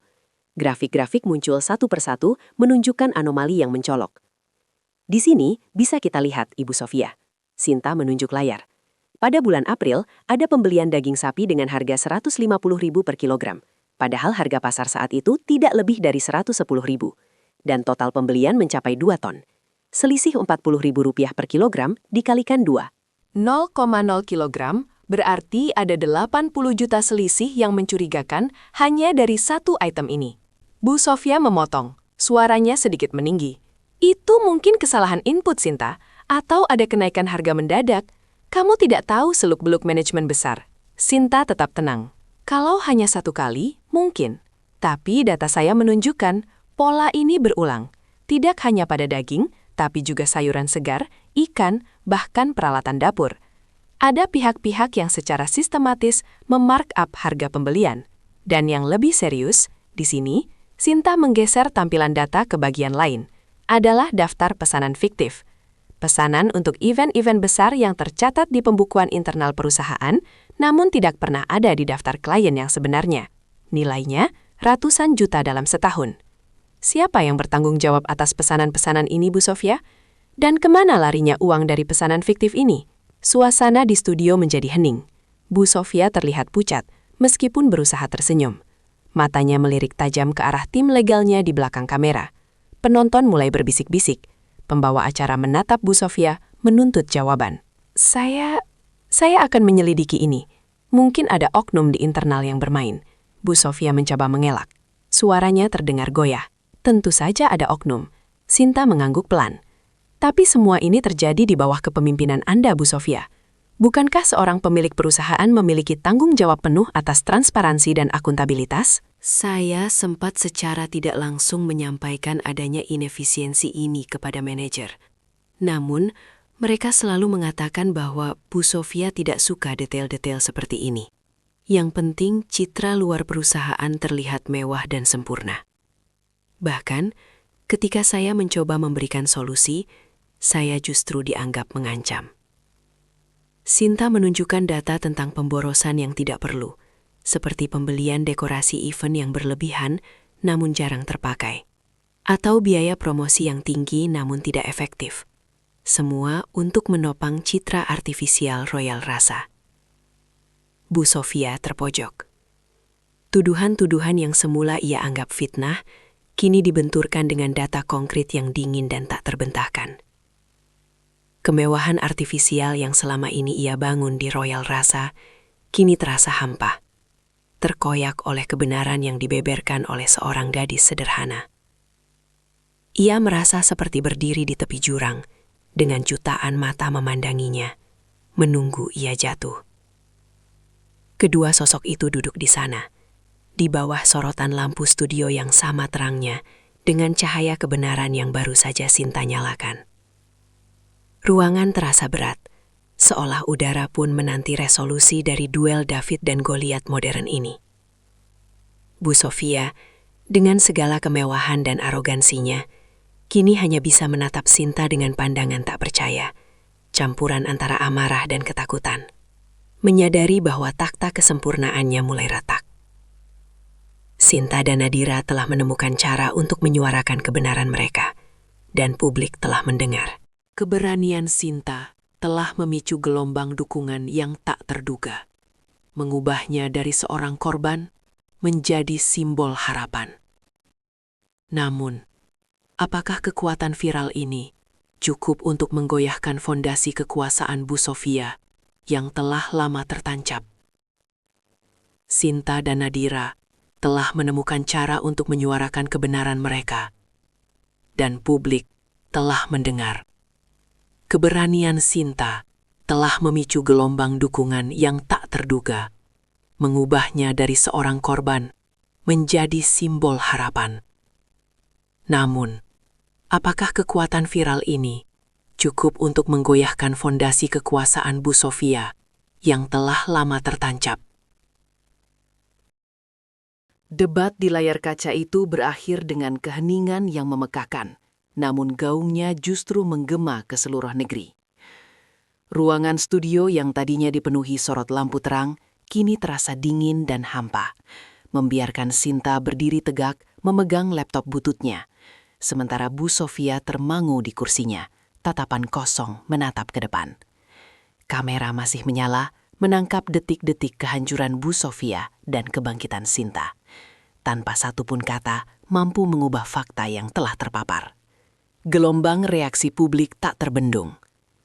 Speaker 3: Grafik-grafik muncul satu persatu menunjukkan anomali yang mencolok. Di sini, bisa kita lihat Ibu Sofia. Sinta menunjuk layar. Pada bulan April, ada pembelian daging sapi dengan harga Rp150.000 per kilogram. Padahal harga pasar saat itu tidak lebih dari Rp110.000. Dan total pembelian mencapai 2 ton. Selisih Rp40.000 per kilogram dikalikan 2.
Speaker 2: 0,0 kilogram berarti ada 80 juta selisih yang mencurigakan hanya dari satu item ini. Bu Sofia memotong, suaranya sedikit meninggi. Itu mungkin kesalahan input, Sinta, atau ada kenaikan harga mendadak. Kamu tidak tahu seluk-beluk manajemen besar. Sinta tetap tenang. Kalau hanya satu kali, mungkin. Tapi data saya menunjukkan pola ini berulang. Tidak hanya pada daging, tapi juga sayuran segar, ikan, bahkan peralatan dapur. Ada pihak-pihak yang secara sistematis memarkup harga pembelian. Dan yang lebih serius, di sini, Sinta menggeser tampilan data ke bagian lain. Adalah daftar pesanan fiktif. Pesanan untuk event-event besar yang tercatat di pembukuan internal perusahaan, namun tidak pernah ada di daftar klien yang sebenarnya. Nilainya ratusan juta dalam setahun. Siapa yang bertanggung jawab atas pesanan-pesanan ini, Bu Sofia? Dan kemana larinya uang dari pesanan fiktif ini? Suasana di studio menjadi hening. Bu Sofia terlihat pucat, meskipun berusaha tersenyum. Matanya melirik tajam ke arah tim legalnya di belakang kamera. Penonton mulai berbisik-bisik. Pembawa acara menatap Bu Sofia, menuntut jawaban. Saya akan menyelidiki ini. Mungkin ada oknum di internal yang bermain. Bu Sofia mencoba mengelak. Suaranya terdengar goyah. Tentu saja ada oknum. Sinta mengangguk pelan. Tapi semua ini terjadi di bawah kepemimpinan Anda, Bu Sofia. Bukankah seorang pemilik perusahaan memiliki tanggung jawab penuh atas transparansi dan akuntabilitas?
Speaker 3: Saya sempat secara tidak langsung menyampaikan adanya inefisiensi ini kepada manajer. Namun, mereka selalu mengatakan bahwa Bu Sofia tidak suka detail-detail seperti ini. Yang penting, citra luar perusahaan terlihat mewah dan sempurna. Bahkan, ketika saya mencoba memberikan solusi, saya justru dianggap mengancam. Sinta menunjukkan data tentang pemborosan yang tidak perlu, seperti pembelian dekorasi event yang berlebihan namun jarang terpakai, atau biaya promosi yang tinggi namun tidak efektif. Semua untuk menopang citra artifisial Royal Rasa. Bu Sofia terpojok. Tuduhan-tuduhan yang semula ia anggap fitnah, kini dibenturkan dengan data konkret yang dingin dan tak terbantahkan. Kemewahan artifisial yang selama ini ia bangun di Royal Rasa kini terasa hampa, terkoyak oleh kebenaran yang dibeberkan oleh seorang gadis sederhana. Ia merasa seperti berdiri di tepi jurang, dengan jutaan mata memandanginya, menunggu ia jatuh. Kedua sosok itu duduk di sana, di bawah sorotan lampu studio yang sama terangnya, dengan cahaya kebenaran yang baru saja Sinta nyalakan. Ruangan terasa berat, seolah udara pun menanti resolusi dari duel David dan Goliat modern ini. Bu Sofia, dengan segala kemewahan dan arogansinya, kini hanya bisa menatap Sinta dengan pandangan tak percaya, campuran antara amarah dan ketakutan, menyadari bahwa takhta kesempurnaannya mulai retak. Sinta dan Nadira telah menemukan cara untuk menyuarakan kebenaran mereka, dan publik telah mendengar.
Speaker 1: Keberanian Sinta telah memicu gelombang dukungan yang tak terduga, mengubahnya dari seorang korban menjadi simbol harapan. Namun, apakah kekuatan viral ini cukup untuk menggoyahkan fondasi kekuasaan Bu Sofia yang telah lama tertancap? Sinta dan Nadira telah menemukan cara untuk menyuarakan kebenaran mereka, dan publik telah mendengar. Keberanian Sinta telah memicu gelombang dukungan yang tak terduga, mengubahnya dari seorang korban menjadi simbol harapan. Namun, apakah kekuatan viral ini cukup untuk menggoyahkan fondasi kekuasaan Bu Sofia yang telah lama tertancap? Debat di layar kaca itu berakhir dengan keheningan yang memekakan, namun gaungnya justru menggema ke seluruh negeri. Ruangan studio yang tadinya dipenuhi sorot lampu terang, kini terasa dingin dan hampa, membiarkan Sinta berdiri tegak memegang laptop bututnya, sementara Bu Sofia termangu di kursinya, tatapan kosong menatap ke depan. Kamera masih menyala, menangkap detik-detik kehancuran Bu Sofia dan kebangkitan Sinta. Tanpa satupun kata mampu mengubah fakta yang telah terpapar. Gelombang reaksi publik tak terbendung.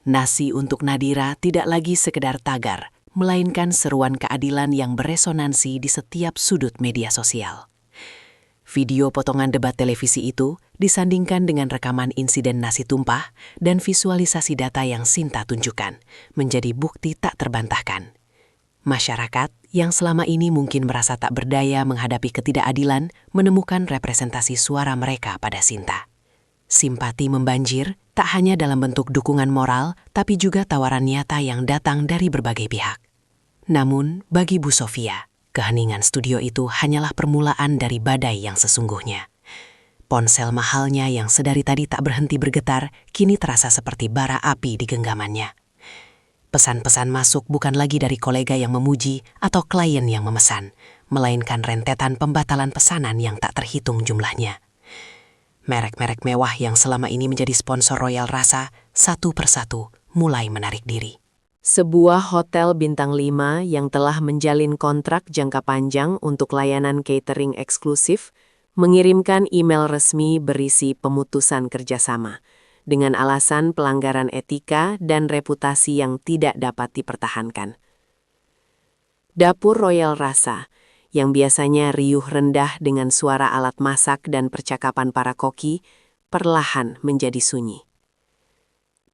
Speaker 1: Nasi untuk Nadira tidak lagi sekedar tagar, melainkan seruan keadilan yang beresonansi di setiap sudut media sosial. Video potongan debat televisi itu disandingkan dengan rekaman insiden nasi tumpah dan visualisasi data yang Sinta tunjukkan, menjadi bukti tak terbantahkan. Masyarakat yang selama ini mungkin merasa tak berdaya menghadapi ketidakadilan menemukan representasi suara mereka pada Sinta. Simpati membanjir tak hanya dalam bentuk dukungan moral, tapi juga tawaran nyata yang datang dari berbagai pihak. Namun, bagi Bu Sofia, keheningan studio itu hanyalah permulaan dari badai yang sesungguhnya. Ponsel mahalnya yang sedari tadi tak berhenti bergetar, kini terasa seperti bara api di genggamannya. Pesan-pesan masuk bukan lagi dari kolega yang memuji atau klien yang memesan, melainkan rentetan pembatalan pesanan yang tak terhitung jumlahnya. Merek-merek mewah yang selama ini menjadi sponsor Royal Rasa, satu persatu mulai menarik diri.
Speaker 2: Sebuah hotel bintang 5 yang telah menjalin kontrak jangka panjang untuk layanan catering eksklusif, mengirimkan email resmi berisi pemutusan kerjasama, dengan alasan pelanggaran etika dan reputasi yang tidak dapat dipertahankan. Dapur Royal Rasa, yang biasanya riuh rendah dengan suara alat masak dan percakapan para koki, perlahan menjadi sunyi.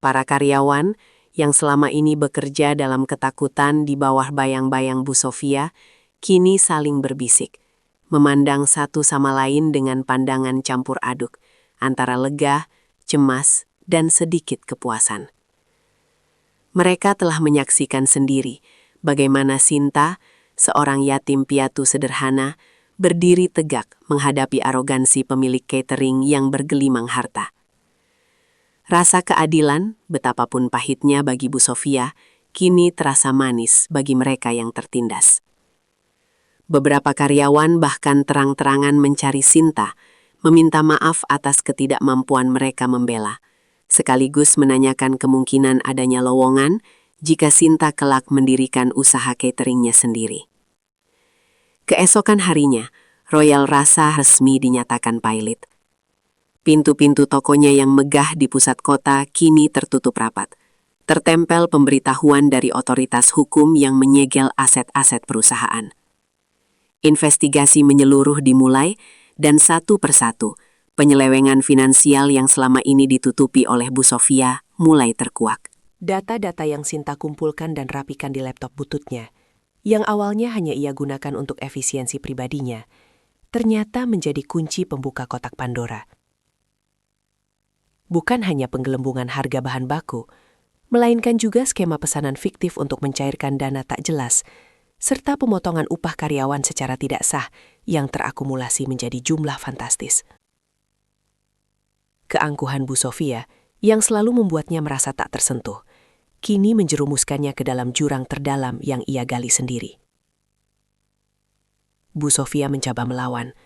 Speaker 2: Para karyawan yang selama ini bekerja dalam ketakutan di bawah bayang-bayang Bu Sofia, kini saling berbisik, memandang satu sama lain dengan pandangan campur aduk, antara lega, cemas, dan sedikit kepuasan. Mereka telah menyaksikan sendiri bagaimana Sinta, seorang yatim piatu sederhana, berdiri tegak menghadapi arogansi pemilik catering yang bergelimang harta. Rasa keadilan, betapapun pahitnya bagi Bu Sofia, kini terasa manis bagi mereka yang tertindas. Beberapa karyawan bahkan terang-terangan mencari Sinta, meminta maaf atas ketidakmampuan mereka membela, sekaligus menanyakan kemungkinan adanya lowongan jika Sinta kelak mendirikan usaha cateringnya sendiri. Keesokan harinya, Royal Rasa resmi dinyatakan pailit. Pintu-pintu tokonya yang megah di pusat kota kini tertutup rapat,
Speaker 1: Tertempel pemberitahuan dari otoritas hukum yang menyegel aset-aset perusahaan. Investigasi menyeluruh dimulai, dan satu persatu, penyelewengan finansial yang selama ini ditutupi oleh Bu Sofia mulai terkuak.
Speaker 3: Data-data yang Sinta kumpulkan dan rapikan di laptop bututnya, yang awalnya hanya ia gunakan untuk efisiensi pribadinya, ternyata menjadi kunci pembuka kotak Pandora. Bukan hanya penggelembungan harga bahan baku, melainkan juga skema pesanan fiktif untuk mencairkan dana tak jelas, serta pemotongan upah karyawan secara tidak sah yang terakumulasi menjadi jumlah fantastis. Keangkuhan Bu Sofia, yang selalu membuatnya merasa tak tersentuh, kini menjerumuskannya ke dalam jurang terdalam yang ia gali sendiri. Bu Sofia mencoba melawan.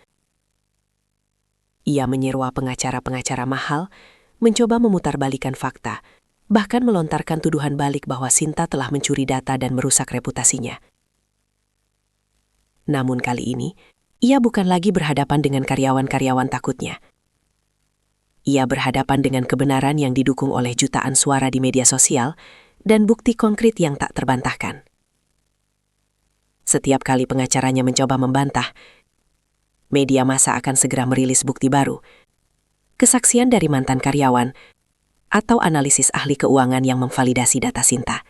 Speaker 3: Ia menyewa pengacara-pengacara mahal, mencoba memutarbalikan fakta, bahkan melontarkan tuduhan balik bahwa Sinta telah mencuri data dan merusak reputasinya. Namun kali ini, ia bukan lagi berhadapan dengan karyawan-karyawan takutnya. Ia berhadapan dengan kebenaran yang didukung oleh jutaan suara di media sosial dan bukti konkret yang tak terbantahkan. Setiap kali pengacaranya mencoba membantah, media massa akan segera merilis bukti baru, kesaksian dari mantan karyawan, atau analisis ahli keuangan yang memvalidasi data Sinta.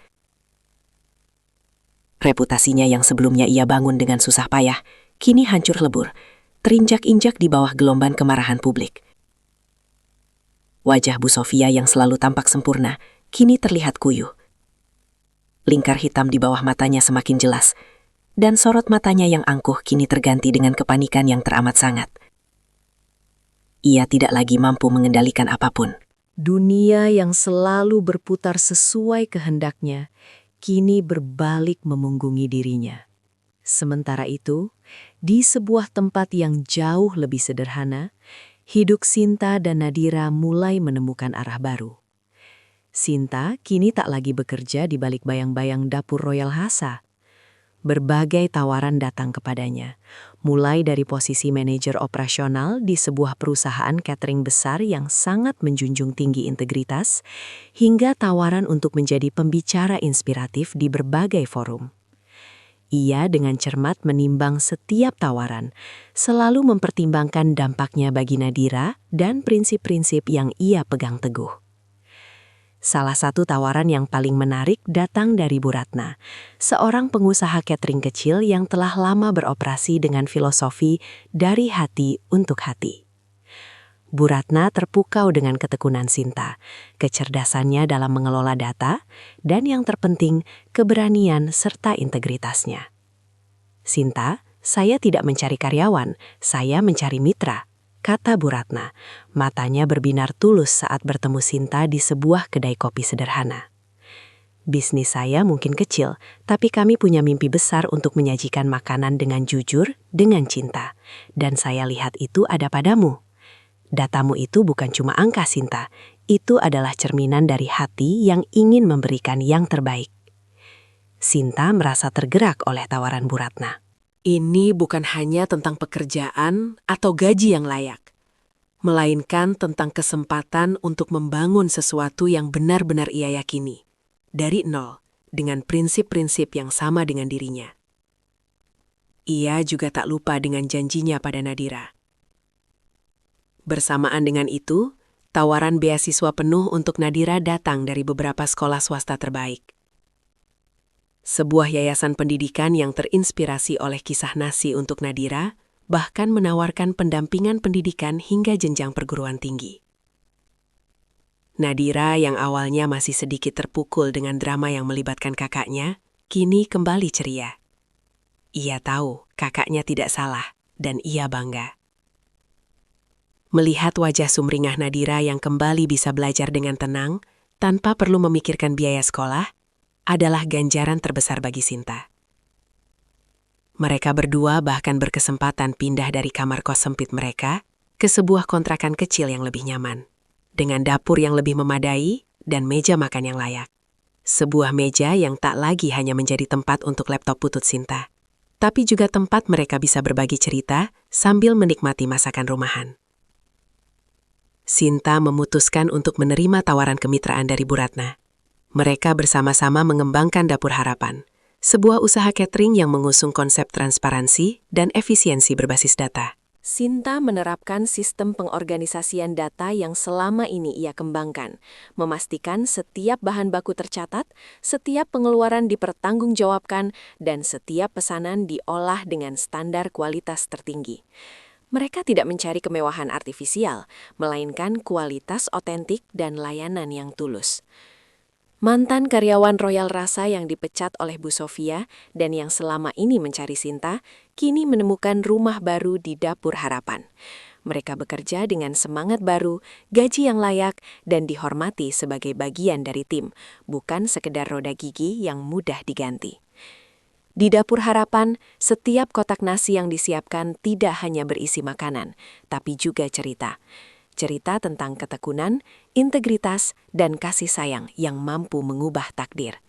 Speaker 3: Reputasinya yang sebelumnya ia bangun dengan susah payah, kini hancur lebur, terinjak-injak di bawah gelombang kemarahan publik. Wajah Bu Sofia yang selalu tampak sempurna, kini terlihat kuyuh. Lingkar hitam di bawah matanya semakin jelas, dan sorot matanya yang angkuh kini terganti dengan kepanikan yang teramat sangat. Ia tidak lagi mampu mengendalikan apapun.
Speaker 2: Dunia yang selalu berputar sesuai kehendaknya, kini berbalik memunggungi dirinya. Sementara itu, di sebuah tempat yang jauh lebih sederhana, hidup Sinta dan Nadira mulai menemukan arah baru. Sinta kini tak lagi bekerja di balik bayang-bayang dapur Royal Hasa. Berbagai tawaran datang kepadanya, mulai dari posisi manajer operasional di sebuah perusahaan catering besar yang sangat menjunjung tinggi integritas, hingga tawaran untuk menjadi pembicara inspiratif di berbagai forum. Ia dengan cermat menimbang setiap tawaran, selalu mempertimbangkan dampaknya bagi Nadira dan prinsip-prinsip yang ia pegang teguh. Salah satu tawaran yang paling menarik datang dari Bu Ratna, seorang pengusaha catering kecil yang telah lama beroperasi dengan filosofi dari hati untuk hati. Bu Ratna terpukau dengan ketekunan Sinta, kecerdasannya dalam mengelola data, dan yang terpenting, keberanian serta integritasnya. "Sinta, saya tidak mencari karyawan, saya mencari mitra," kata Bu Ratna, matanya berbinar tulus saat bertemu Sinta di sebuah kedai kopi sederhana. "Bisnis saya mungkin kecil, tapi kami punya mimpi besar untuk menyajikan makanan dengan jujur, dengan cinta. Dan saya lihat itu ada padamu. Datamu itu bukan cuma angka, Sinta. Itu adalah cerminan dari hati yang ingin memberikan yang terbaik." Sinta merasa tergerak oleh tawaran Bu Ratna. Ini bukan hanya tentang pekerjaan atau gaji yang layak, melainkan tentang kesempatan untuk membangun sesuatu yang benar-benar ia yakini, dari nol, dengan prinsip-prinsip yang sama dengan dirinya. Ia juga tak lupa dengan janjinya pada Nadira. Bersamaan dengan itu, tawaran beasiswa penuh untuk Nadira datang dari beberapa sekolah swasta terbaik. Sebuah yayasan pendidikan yang terinspirasi oleh kisah Nasi untuk Nadira, bahkan menawarkan pendampingan pendidikan hingga jenjang perguruan tinggi. Nadira yang awalnya masih sedikit terpukul dengan drama yang melibatkan kakaknya, kini kembali ceria. Ia tahu kakaknya tidak salah, dan ia bangga. Melihat wajah sumringah Nadira yang kembali bisa belajar dengan tenang, tanpa perlu memikirkan biaya sekolah, adalah ganjaran terbesar bagi Sinta. Mereka berdua bahkan berkesempatan pindah dari kamar kos sempit mereka ke sebuah kontrakan kecil yang lebih nyaman, dengan dapur yang lebih memadai dan meja makan yang layak. Sebuah meja yang tak lagi hanya menjadi tempat untuk laptop butut Sinta, tapi juga tempat mereka bisa berbagi cerita sambil menikmati masakan rumahan. Sinta memutuskan untuk menerima tawaran kemitraan dari Bu Ratna.
Speaker 3: Mereka bersama-sama mengembangkan Dapur Harapan, sebuah usaha catering yang mengusung konsep transparansi dan efisiensi berbasis data. Sinta menerapkan sistem pengorganisasian data yang selama ini ia kembangkan, memastikan setiap bahan baku tercatat, setiap pengeluaran dipertanggungjawabkan, dan setiap pesanan diolah dengan standar kualitas tertinggi. Mereka tidak mencari kemewahan artifisial, melainkan kualitas otentik dan layanan yang tulus. Mantan karyawan Royal Rasa yang dipecat oleh Bu Sofia dan yang selama ini mencari Sinta, kini menemukan rumah baru di Dapur Harapan. Mereka bekerja dengan semangat baru, gaji yang layak, dan dihormati sebagai bagian dari tim, bukan sekedar roda gigi yang mudah diganti. Di Dapur Harapan, setiap kotak nasi yang disiapkan tidak hanya berisi makanan, tapi juga cerita. Cerita tentang ketekunan, integritas, dan kasih sayang yang mampu mengubah takdir.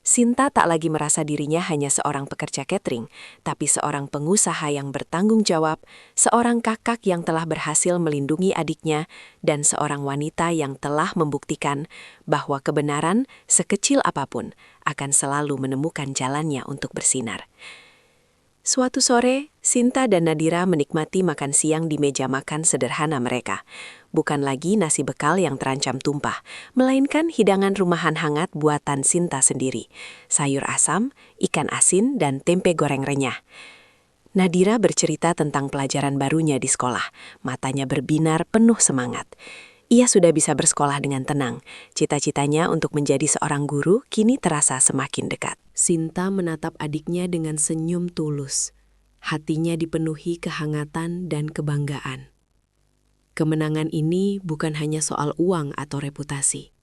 Speaker 3: Sinta tak lagi merasa dirinya hanya seorang pekerja catering, tapi seorang pengusaha yang bertanggung jawab, seorang kakak yang telah berhasil melindungi adiknya, dan seorang wanita yang telah membuktikan bahwa kebenaran, sekecil apapun, akan selalu menemukan jalannya untuk bersinar. Suatu sore, Sinta dan Nadira menikmati makan siang di meja makan sederhana mereka. Bukan lagi nasi bekal yang terancam tumpah, melainkan hidangan rumahan hangat buatan Sinta sendiri. Sayur asam, ikan asin, dan tempe goreng renyah. Nadira bercerita tentang pelajaran barunya di sekolah. Matanya berbinar penuh semangat. Ia sudah bisa bersekolah dengan tenang. Cita-citanya untuk menjadi seorang guru kini terasa semakin dekat. Sinta menatap adiknya dengan senyum tulus. Hatinya dipenuhi kehangatan dan kebanggaan. Kemenangan ini bukan hanya soal uang atau reputasi,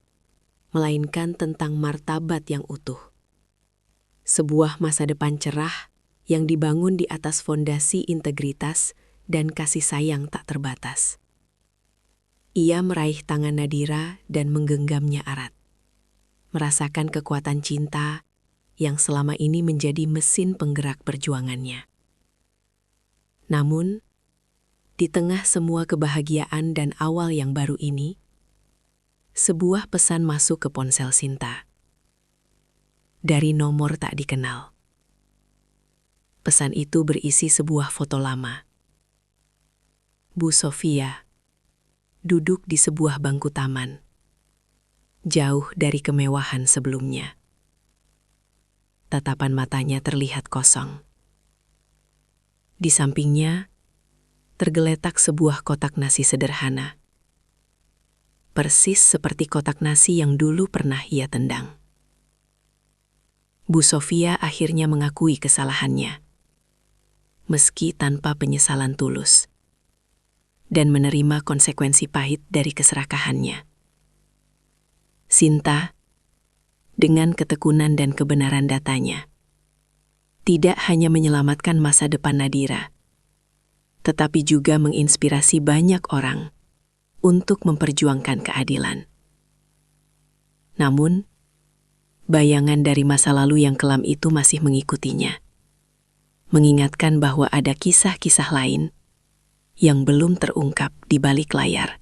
Speaker 3: melainkan tentang martabat yang utuh. Sebuah masa depan cerah yang dibangun di atas fondasi integritas dan kasih sayang tak terbatas. Ia meraih tangan Nadira dan menggenggamnya erat. Merasakan kekuatan cinta yang selama ini menjadi mesin penggerak perjuangannya. Namun, di tengah semua kebahagiaan dan awal yang baru ini, sebuah pesan masuk ke ponsel Sinta. Dari nomor tak dikenal. Pesan itu berisi sebuah foto lama. Bu Sofia duduk di sebuah bangku taman, jauh dari kemewahan sebelumnya. Tatapan matanya terlihat kosong. Di sampingnya, tergeletak sebuah kotak nasi sederhana. Persis seperti kotak nasi yang dulu pernah ia tendang. Bu Sofia akhirnya mengakui kesalahannya, meski tanpa penyesalan tulus, dan menerima konsekuensi pahit dari keserakahannya. Sinta, dengan ketekunan dan kebenaran datanya, tidak hanya menyelamatkan masa depan Nadira, tetapi juga menginspirasi banyak orang untuk memperjuangkan keadilan. Namun, bayangan dari masa lalu yang kelam itu masih mengikutinya, mengingatkan bahwa ada kisah-kisah lain yang belum terungkap di balik layar.